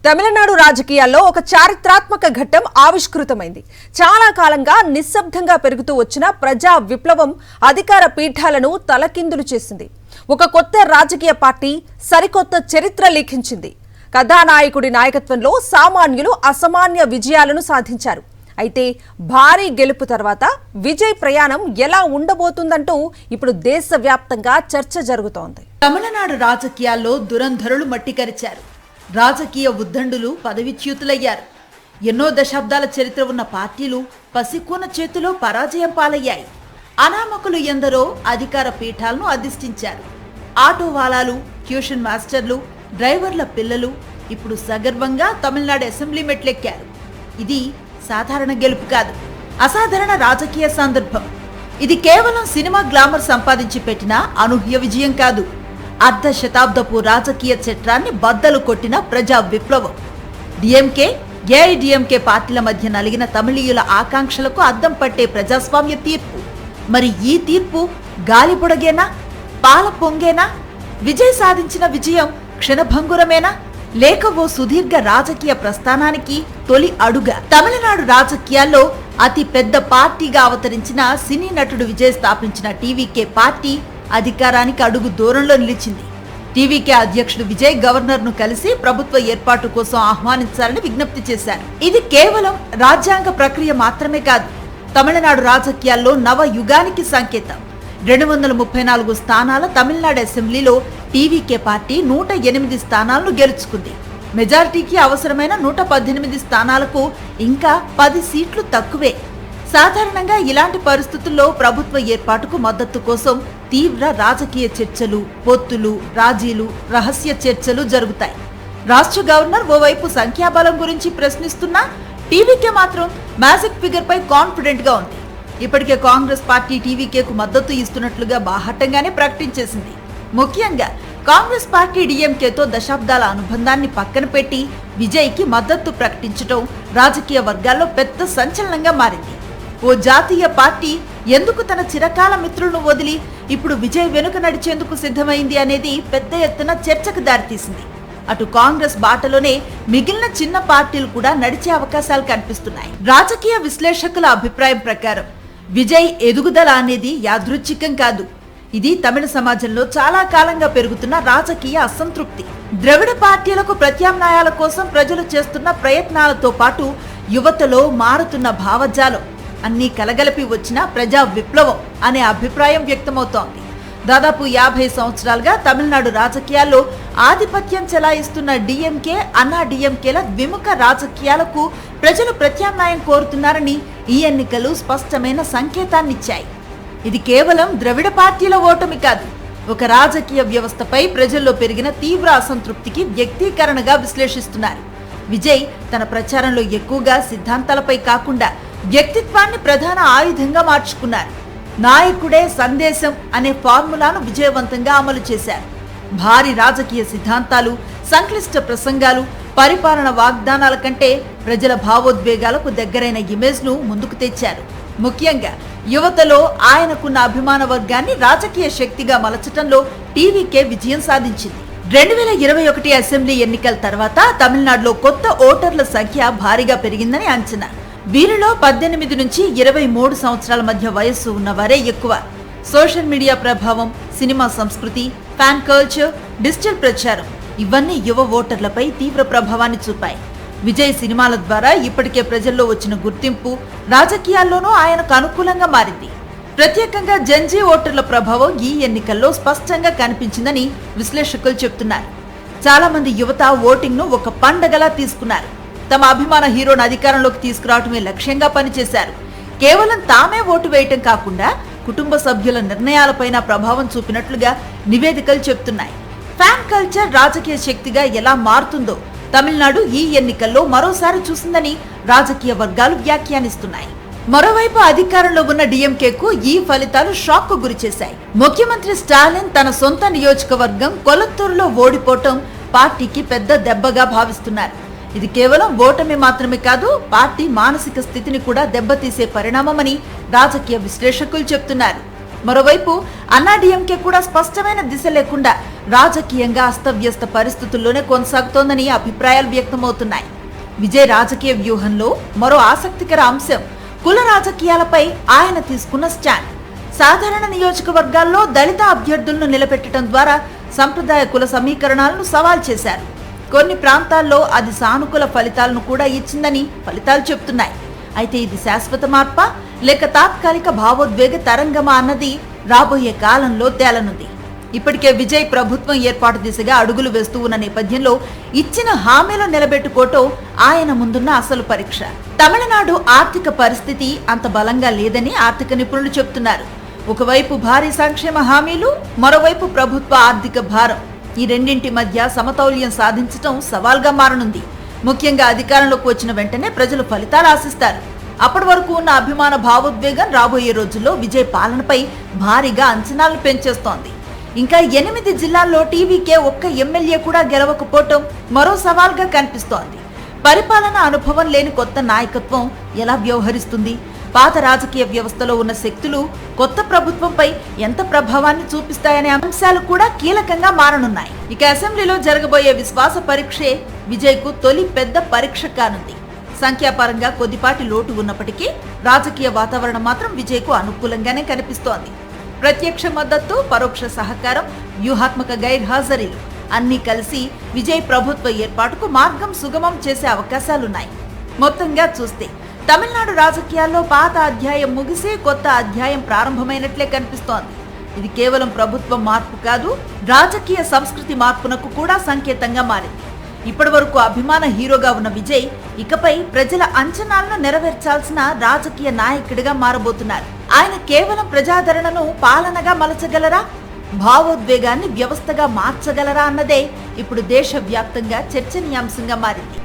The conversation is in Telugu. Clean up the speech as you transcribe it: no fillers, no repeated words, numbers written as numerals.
తమిళనాడు రాజకీయాల్లో ఒక చారిత్రాత్మక ఘట్టం ఆవిష్కృతమైంది. చాలా కాలంగా నిశ్శబ్దంగా పెరుగుతూ వచ్చిన ప్రజా విప్లవం అధికార పీఠాలను తలకిందులు చేసింది. ఒక కొత్త రాజకీయ పార్టీ సరికొత్త చరిత్ర లిఖించింది. కథానాయకుడి నాయకత్వంలో సామాన్యులు అసామాన్య విజయాలను సాధించారు. అయితే భారీ గెలుపు తర్వాత విజయ్ ప్రయాణం ఎలా ఉండబోతుందంటూ ఇప్పుడు దేశవ్యాప్తంగా చర్చ జరుగుతోంది. తమిళనాడు రాజకీయాల్లో దురంధరులు మట్టికరిచారు. రాజకీయ ఉద్దండులు పదవిచ్యుతులయ్యారు. ఎన్నో దశాబ్దాల చరిత్ర ఉన్న పార్టీలు పసికూన చేతిలో పరాజయం పాలయ్యాయి. అనామకులు ఎందరో అధికార పీఠాలను అధిష్ఠించారు. ఆటో వాలాలు, ట్యూషన్ మాస్టర్లు, డ్రైవర్ల పిల్లలు ఇప్పుడు సగర్వంగా తమిళనాడు అసెంబ్లీ మెట్లెక్కారు. ఇది సాధారణ గెలుపు కాదు, అసాధారణ రాజకీయ సందర్భం. ఇది కేవలం సినిమా గ్లామర్ సంపాదించి పెట్టిన అనూహ్య విజయం కాదు. అర్ధ శతాబ్దపు రాజకీయ చట్రాన్ని బద్దలు కొట్టిన ప్రజా విప్లవం. డిఎంకే, ఏఐడిఎంకే పార్టీల మధ్య నలిగిన తమిళీయుల ఆకాంక్షలకు అద్దం పట్టే ప్రజాస్వామ్య తీర్పు. మరి ఈ తీర్పు గాలి పొడగేనా, పాల పొంగేనా? విజయ్ సాధించిన విజయం క్షణభంగురమేనా, లేక ఓ సుదీర్ఘ రాజకీయ ప్రస్థానానికి తొలి అడుగా? తమిళనాడు రాజకీయాల్లో అతి పెద్ద పార్టీగా అవతరించిన సినీ నటుడు విజయ్ స్థాపించిన టీవీకే పార్టీ అధికారానికి అడుగు దూరంలో నిలిచింది. టీవీకే అధ్యక్షుడు విజయ్ గవర్నర్ ను కలిసి ప్రభుత్వ ఏర్పాటు కోసం ఆహ్వానించాలని విజ్ఞప్తి చేశారు. ఇది కేవలం రాజ్యాంగ ప్రక్రియ మాత్రమే కాదు, తమిళనాడు రాజకీయాల్లో నవ యుగానికి సంకేతం. 234 స్థానాల తమిళనాడు అసెంబ్లీలో టీవీకే పార్టీ 108 స్థానాలను గెలుచుకుంది. మెజారిటీకి అవసరమైన 118 స్థానాలకు ఇంకా 10 సీట్లు తక్కువే. సాధారణంగా ఇలాంటి పరిస్థితుల్లో ప్రభుత్వ ఏర్పాటుకు మద్దతు కోసం తీవ్ర రాజకీయ చర్చలు, పొత్తులు, రాజీలు, రహస్య చర్చలు జరుగుతాయి. రాష్ట్ర గవర్నర్ ఓవైపు సంఖ్యాబలం గురించి ప్రశ్నిస్తున్నా టీవీకే మాత్రం మ్యాజిక్ ఫిగర్ పై కాన్ఫిడెంట్ గా ఉంది. ఇప్పటికే కాంగ్రెస్ పార్టీ టీవీకేకు మద్దతు ఇస్తున్నట్లుగా బాహటంగానే ప్రకటించేసింది. ముఖ్యంగా కాంగ్రెస్ పార్టీ డిఎంకేతో దశాబ్దాల అనుబంధాన్ని పక్కన పెట్టి విజయ్కి మద్దతు ప్రకటించడం రాజకీయ వర్గాల్లో పెద్ద సంచలనంగా మారింది. ఓ జాతీయ పార్టీ ఎందుకు తన చిరకాల మిత్రులను వదిలి ఇప్పుడు విజయ్ వెనుక నడిచేందుకు సిద్ధమైంది అనేది పెద్ద ఎత్తున చర్చకు దారితీసింది. అటు కాంగ్రెస్ బాటలోనే మిగిలిన చిన్న పార్టీలు కూడా నడిచే అవకాశాలు కనిపిస్తున్నాయి. రాజకీయ విశ్లేషకుల అభిప్రాయం ప్రకారం విజయ్ ఎదుగుదల అనేది యాదృచ్ఛికం కాదు. ఇది తమిళ సమాజంలో చాలా కాలంగా పెరుగుతున్న రాజకీయ అసంతృప్తి, ద్రవిడ పార్టీలకు ప్రత్యామ్నాయాల కోసం ప్రజలు చేస్తున్న ప్రయత్నాలతో పాటు యువతలో మారుతున్న భావజాలం అన్నీ కలగలిపి వచ్చిన ప్రజా విప్లవం అనే అభిప్రాయం వ్యక్తమవుతోంది. దాదాపు 50 సంవత్సరాలుగా తమిళనాడు రాజకీయాల్లో ఆధిపత్యం చెలాయిస్తున్న డిఎంకే, అన్నా డిఎంకేల ద్విముఖ రాజకీయాలకు ప్రజలు ప్రత్యామ్నాయం కోరుతున్నారని ఈ ఎన్నికలు స్పష్టమైన సంకేతాన్నిచ్చాయి. ఇది కేవలం ద్రవిడ పార్టీల ఓటమి కాదు, ఒక రాజకీయ వ్యవస్థపై ప్రజల్లో పెరిగిన తీవ్ర అసంతృప్తికి వ్యక్తీకరణగా విశ్లేషిస్తున్నారు. విజయ్ తన ప్రచారంలో ఎక్కువగా సిద్ధాంతాలపై కాకుండా వ్యక్తిత్వాన్ని ప్రధాన ఆయుధంగా మార్చుకున్నారు. నాయకుడే సందేశం అనే ఫార్ములాను విజయవంతంగా అమలు చేశారు. భారీ రాజకీయ సిద్ధాంతాలు, సంక్లిష్ట ప్రసంగాలు, పరిపాలన వాగ్దానాల కంటే ప్రజల భావోద్వేగాలకు దగ్గరైన ఇమేజ్ ను ముందుకు తెచ్చారు. ముఖ్యంగా యువతలో ఆయనకున్న అభిమాన వర్గాన్ని రాజకీయ శక్తిగా మలచటంలో టీవీకే విజయం సాధించింది. 2021 అసెంబ్లీ ఎన్నికల తర్వాత తమిళనాడులో కొత్త ఓటర్ల సంఖ్య భారీగా పెరిగిందని అంచనా. వీరిలో 18 నుంచి 23 సంవత్సరాల మధ్య వయస్సు ఉన్నవారే ఎక్కువ. సోషల్ మీడియా ప్రభావం, సినిమా సంస్కృతి, ఫ్యాన్ కల్చర్, డిజిటల్ ప్రచారం ఇవన్నీ యువ ఓటర్లపై తీవ్ర ప్రభావాన్ని చూపాయి. విజయ్ సినిమాల ద్వారా ఇప్పటికే ప్రజల్లో వచ్చిన గుర్తింపు రాజకీయాల్లోనూ ఆయనకు అనుకూలంగా మారింది. ప్రత్యేకంగా జెన్జీ ఓటర్ల ప్రభావం ఈ ఎన్నికల్లో స్పష్టంగా కనిపించిందని విశ్లేషకులు చెబుతున్నారు. చాలా మంది యువత ఓటింగ్ ను ఒక పండగలా తీసుకున్నారు. తమ అభిమాన హీరోను అధికారంలోకి తీసుకురావటమే లక్ష్యంగా పనిచేశారు. కేవలం తామే ఓటు వేయటం కాకుండా కుటుంబ సభ్యుల నిర్ణయాలపైన ప్రభావం చూపినట్లుగా నివేదికలు చెబుతున్నాయి. ఫ్యాన్ కల్చర్ రాజకీయ శక్తిగా ఎలా మారుతుందో తమిళనాడు ఈ ఎన్నికల్లో మరోసారి చూసిందని రాజకీయ వర్గాలు వ్యాఖ్యానిస్తున్నాయి. మరోవైపు అధికారంలో ఉన్న డిఎంకేకు ఈ ఫలితాలు షాక్ కు గురిచేశాయి. ముఖ్యమంత్రి స్టాలిన్ తన సొంత నియోజకవర్గం కొలత్తూరులో ఓడిపోవటం పార్టీకి పెద్ద దెబ్బగా భావిస్తున్నారు. ఇది కేవలం ఓటమి మాత్రమే కాదు, పార్టీ మానసిక స్థితిని కూడా దెబ్బతీసే పరిణామమని రాజకీయ విశ్లేషకులు చెప్తున్నారు. మరోవైపు అన్నాడీఎంకే కూడా స్పష్టమైన దిశ లేకుండా రాజకీయంగా అస్తవ్యస్త పరిస్థితుల్లోనే కొనసాగుతోందని అభిప్రాయాలు వ్యక్తమవుతున్నాయి. విజయ్ రాజకీయ వ్యూహంలో మరో ఆసక్తికర అంశం కుల రాజకీయాలపై ఆయన తీసుకున్న స్టాండ్. సాధారణ నియోజకవర్గాల్లో దళిత అభ్యర్థులను నిలబెట్టడం ద్వారా సంప్రదాయ కుల సమీకరణాలను సవాల్ చేశారు. కొన్ని ప్రాంతాల్లో అది సానుకూల ఫలితాలను కూడా ఇచ్చిందని ఫలితాలు చెబుతున్నాయి. అయితే ఇది శాశ్వత మార్పా లేక తాత్కాలిక భావోద్వేగ తరంగమా అన్నది రాబోయే కాలంలో తేలనుంది. ఇప్పటికే విజయ్ ప్రభుత్వం ఏర్పాటు దిశగా అడుగులు వేస్తూ ఉన్న నేపథ్యంలో ఇచ్చిన హామీలు నిలబెట్టుకోవటం ఆయన ముందున్న అసలు పరీక్ష. తమిళనాడు ఆర్థిక పరిస్థితి అంత బలంగా లేదని ఆర్థిక నిపుణులు చెబుతున్నారు. ఒకవైపు భారీ సంక్షేమ హామీలు, మరోవైపు ప్రభుత్వ ఆర్థిక భారం. ఈ రెండింటి మధ్య సమతౌల్యం సాధించడం సవాల్గా మారనుంది. ముఖ్యంగా అధికారంలోకి వచ్చిన వెంటనే ప్రజలు ఫలితాలు ఆశిస్తారు. అప్పటి వరకు ఉన్న అభిమాన భావోద్వేగం రాబోయే రోజుల్లో విజయ్ పాలనపై భారీగా అంచనాలను పెంచేస్తోంది. ఇంకా 8 జిల్లాల్లో టీవీకే ఒక్క ఎమ్మెల్యే కూడా గెలవకపోవటం మరో సవాల్గా కనిపిస్తోంది. పరిపాలన అనుభవం లేని కొత్త నాయకత్వం ఎలా వ్యవహరిస్తుంది? పాత రాజకీయ వ్యవస్థలో ఉన్న శక్తులు కొత్త ప్రభుత్వంపై ఎంత ప్రభావాన్ని చూపిస్తాయనే అంశాలు కూడా కీలకంగా మారనున్నాయి. ఇక అసెంబ్లీలో జరగబోయే విశ్వాస పరీక్షే విజయ్కు తొలి పెద్ద పరీక్ష కానుంది. సంఖ్యాపరంగా కొద్దిపాటి లోటు ఉన్నప్పటికీ రాజకీయ వాతావరణం మాత్రం విజయ్కు అనుకూలంగానే కనిపిస్తోంది. ప్రత్యక్ష మద్దతు, పరోక్ష సహకారం, వ్యూహాత్మక గైర్హాజరీలు అన్నీ కలిసి విజయ్ ప్రభుత్వ ఏర్పాటుకు మార్గం సుగమం చేసే అవకాశాలున్నాయి. మొత్తంగా చూస్తే తమిళనాడు రాజకీయాల్లో పాత అధ్యాయం ముగిసి కొత్త అధ్యాయం ప్రారంభమైనట్లే కనిపిస్తోంది. ఇది కేవలం ప్రభుత్వ మార్పు కాదు, రాజకీయ సంస్కృతి మార్పునకు కూడా సంకేతంగా మారింది. ఇప్పటి వరకు అభిమాన హీరోగా ఉన్న విజయ్ ఇకపై ప్రజల అంచనాలను నెరవేర్చాల్సిన రాజకీయ నాయకుడిగా మారబోతున్నారు. ఆయన కేవలం ప్రజాదరణను పాలనగా మలచగలరా, భావోద్వేగాన్ని వ్యవస్థగా మార్చగలరా అన్నదే ఇప్పుడు దేశవ్యాప్తంగా చర్చనీయాంశంగా మారింది.